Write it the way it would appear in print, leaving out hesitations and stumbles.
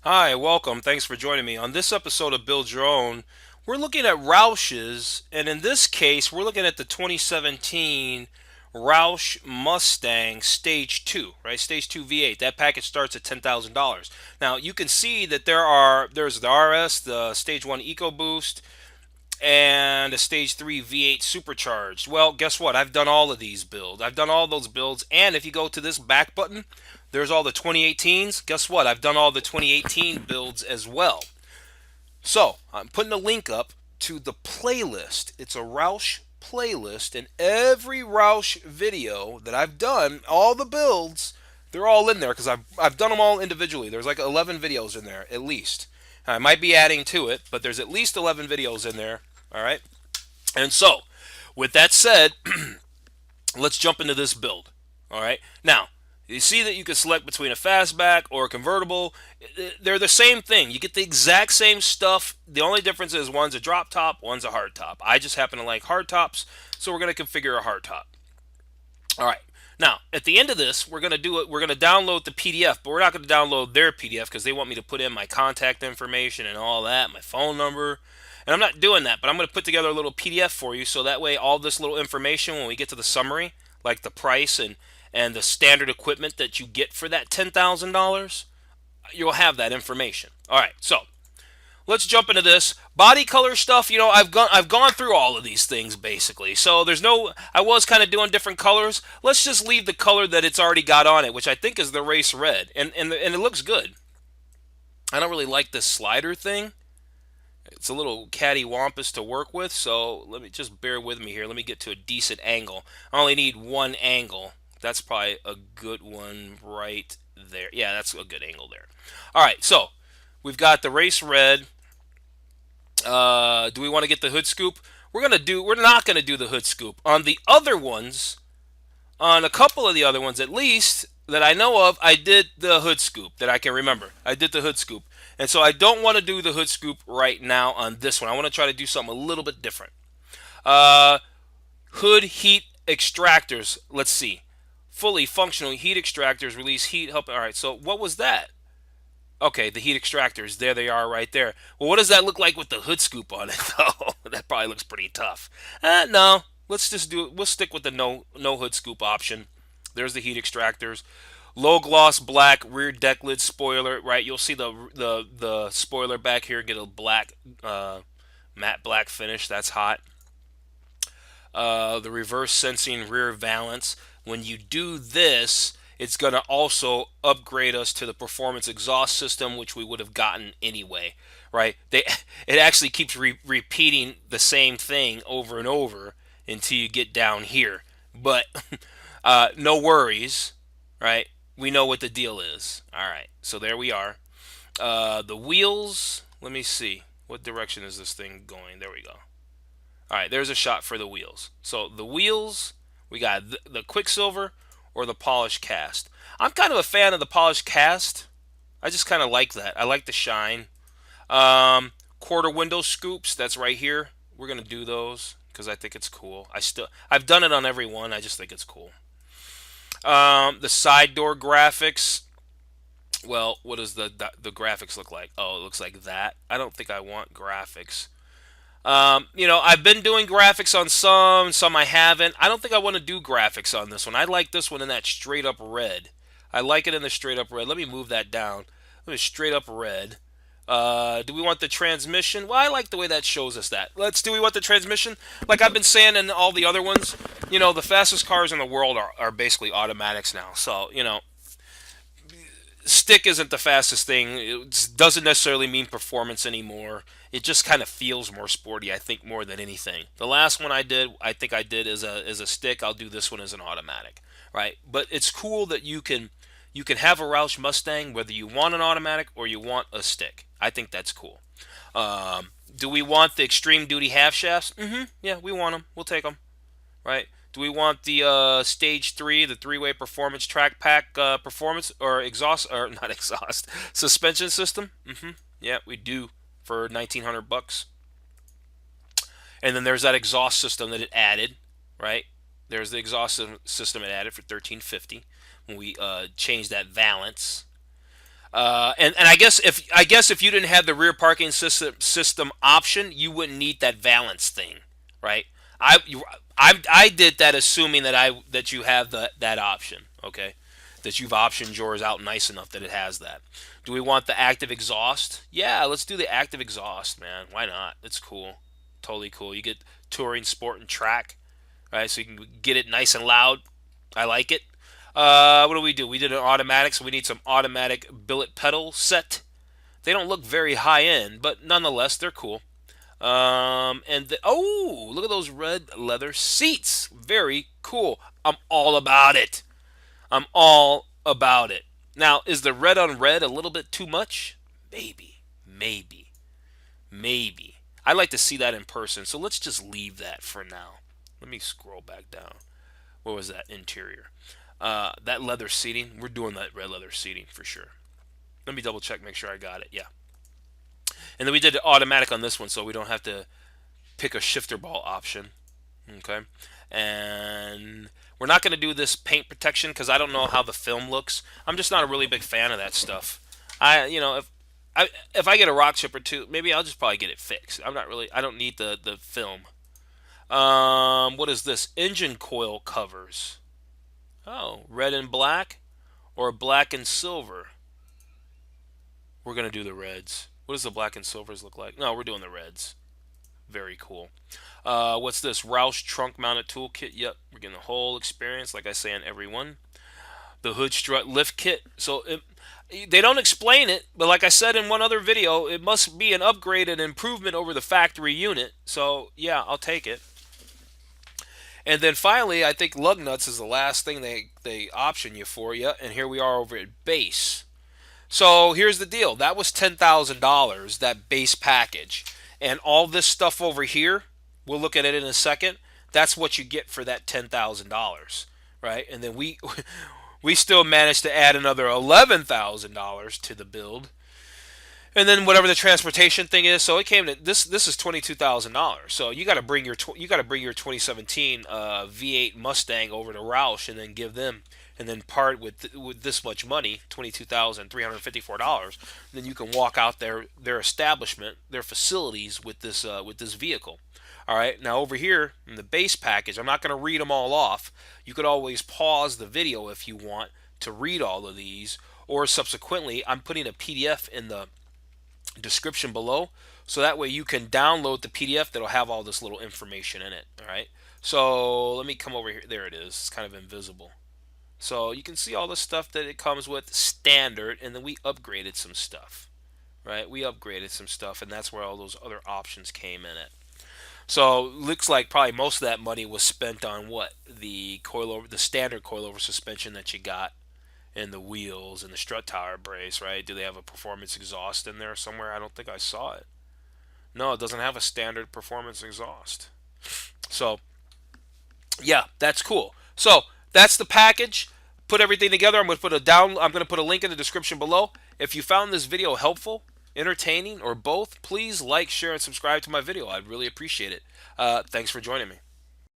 Hi, welcome. Thanks for joining me. On this episode of Build Your Own, we're looking at Roush's, and in this case, we're looking at the 2017 Roush Mustang Stage 2, right? Stage 2 V8. That package starts at $10,000. Now, you can see that there's the RS, the Stage 1 EcoBoost, and a Stage 3 V8 supercharged. Well, guess what? I've done all of these builds. I've done all those builds, and if you go to this back button, there's all the 2018s. Guess what? I've done all the 2018 builds as well. So, I'm putting a link up to the playlist. It's a Roush playlist, and every Roush video that I've done, all the builds, they're all in there because I've done them all individually. There's like 11 videos in there, at least. I might be adding to it, but there's at least 11 videos in there. All right. And so, with that said, let's jump into this build. All right. Now, you see that you can select between a fastback or a convertible. They're the same thing. You get the exact same stuff. The only difference is one's a drop top, one's a hard top. I just happen to like hard tops, so we're going to configure a hard top. All right. Now, at the end of this, we're going to do it. We're going to download the PDF, but we're not going to download their PDF because they want me to put in my contact information and all that, my phone number. And I'm not doing that, but I'm going to put together a little PDF for you so that way all this little information when we get to the summary, like the price and the standard equipment that you get for that $10,000, you'll have that information. All right. So, let's jump into this body color stuff. I've gone through all of these things basically, so there's no, I was kind of doing different colors. Let's just leave the color that it's already got on it, which I think is the race red, and it looks good. I don't really like this slider thing. It's a little cattywampus to work with, so let me just bear with me here. Let me get to a decent angle. I only need one angle. That's probably a good one right there. Yeah, that's a good angle there. All right, so we've got the race red. Do we want to get the hood scoop? We're not gonna do the hood scoop on the other ones. On a couple of the other ones, at least that I know of, I did the hood scoop that I can remember. I did the hood scoop, and so I don't want to do the hood scoop right now on this one. I want to try to do something a little bit different. Uh, Hood heat extractors. Let's see. Fully functional heat extractors release heat. Help. All right. So what was that? Okay, the heat extractors. There they are right there. Well, what does that look like with the hood scoop on it, though? That probably looks pretty tough. No. Let's just do it. We'll stick with the no hood scoop option. There's the heat extractors. Low gloss black rear deck lid spoiler. Right, you'll see the spoiler back here get a black matte black finish. That's hot. The reverse sensing rear valance. When you do this, it's going to also upgrade us to the performance exhaust system, which we would have gotten anyway, right? It actually keeps repeating the same thing over and over until you get down here. But no worries, right? We know what the deal is. All right, so there we are. The wheels, let me see. What direction is this thing going? There we go. All right, there's a shot for the wheels. So the wheels, we got the Quicksilver or the polished cast. I'm kind of a fan of the polished cast. I just kind of like that. I like the shine. Quarter window scoops, that's right here. We're gonna do those because I think it's cool. I've done it on every one. I just think it's cool. The side door graphics. Well, what does the graphics look like? Oh, it looks like that. I don't think I want graphics. I've been doing graphics on some I haven't. I don't think I want to do graphics on this one. I like this one in that straight up red. I like it in the straight up red. Let me move that down. Let me straight up red. Do we want the transmission? Well, I like the way that shows us that. Do we want the transmission? Like I've been saying in all the other ones, the fastest cars in the world are basically automatics now. So, stick isn't the fastest thing. It doesn't necessarily mean performance anymore. It just kind of feels more sporty, I think, more than anything. The last one I think I did as a stick. I'll do this one as an automatic, right? But it's cool that you can have a Roush Mustang whether you want an automatic or you want a stick. I think that's cool. Do we want the extreme duty half shafts? Yeah, we want them. We'll take them, right? Do we want the stage 3, the three-way performance track pack performance or exhaust or not exhaust suspension system? Yeah, we do for 1,900 bucks. And then there's that exhaust system that it added, right? There's the exhaust system it added for 1,350 when we changed that valance. And I guess if you didn't have the rear parking system option, you wouldn't need that valance thing, right? I did that assuming that you have that option, okay? That you've optioned yours out nice enough that it has that. Do we want the active exhaust? Yeah, let's do the active exhaust, man. Why not? It's cool, totally cool. You get touring, sport, and track, right? So you can get it nice and loud. I like it. What do we do? We did an automatic, so we need some automatic billet pedal set. They don't look very high end, but nonetheless, they're cool. Oh, look at those red leather seats. Very cool. I'm all about it. I'm all about it. Now, is the red on red a little bit too much? Maybe. Maybe. Maybe. I'd like to see that in person, so let's just leave that for now. Let me scroll back down. What was that? Interior. That leather seating. We're doing that red leather seating for sure. Let me double check, make sure I got it. Yeah. And then we did the automatic on this one, so we don't have to pick a shifter ball option. Okay. And we're not going to do this paint protection because I don't know how the film looks. I'm just not a really big fan of that stuff. If I get a rock chip or two, maybe I'll just probably get it fixed. I don't need the film. What is this? Engine coil covers. Oh, red and black or black and silver? We're going to do the reds. What does the black and silvers look like? No, we're doing the reds. Very cool. What's this? Roush trunk mounted toolkit. Yep, we're getting the whole experience, like I say on every one. The hood strut lift kit. They don't explain it, but like I said in one other video, it must be an upgrade and improvement over the factory unit. So yeah, I'll take it. And then finally, I think lug nuts is the last thing they option you for. Yeah, and here we are over at base. So here's the deal. That was $10,000, that base package. And all this stuff over here, we'll look at it in a second. That's what you get for that $10,000, right? And then we still managed to add another $11,000 to the build. And then whatever the transportation thing is, so it came to this. This is $22,000. So you got to bring your 2017 V8 Mustang over to Roush and then give them and then part with this much money, $22,354. Then you can walk out their establishment, their facilities with this vehicle. All right. Now over here in the base package, I'm not going to read them all off. You could always pause the video if you want to read all of these, or subsequently, I'm putting a PDF in the description below, so that way you can download the PDF that'll have all this little information in it. All right. So let me come over here. There it is. It's kind of invisible. So you can see all the stuff that it comes with standard, and then we upgraded some stuff, right? We upgraded some stuff, and that's where all those other options came in it. So looks like probably most of that money was spent on what? The coilover, the standard coilover suspension that you got, and the wheels and the strut tower brace, right? Do they have a performance exhaust in there somewhere? I don't think I saw it. No, it doesn't have a standard performance exhaust. So yeah, that's cool. So that's the package. Put everything together. I'm going to put a link in the description below. If you found this video helpful, entertaining, or both, please like, share, and subscribe to my video. I'd really appreciate it. Thanks for joining me.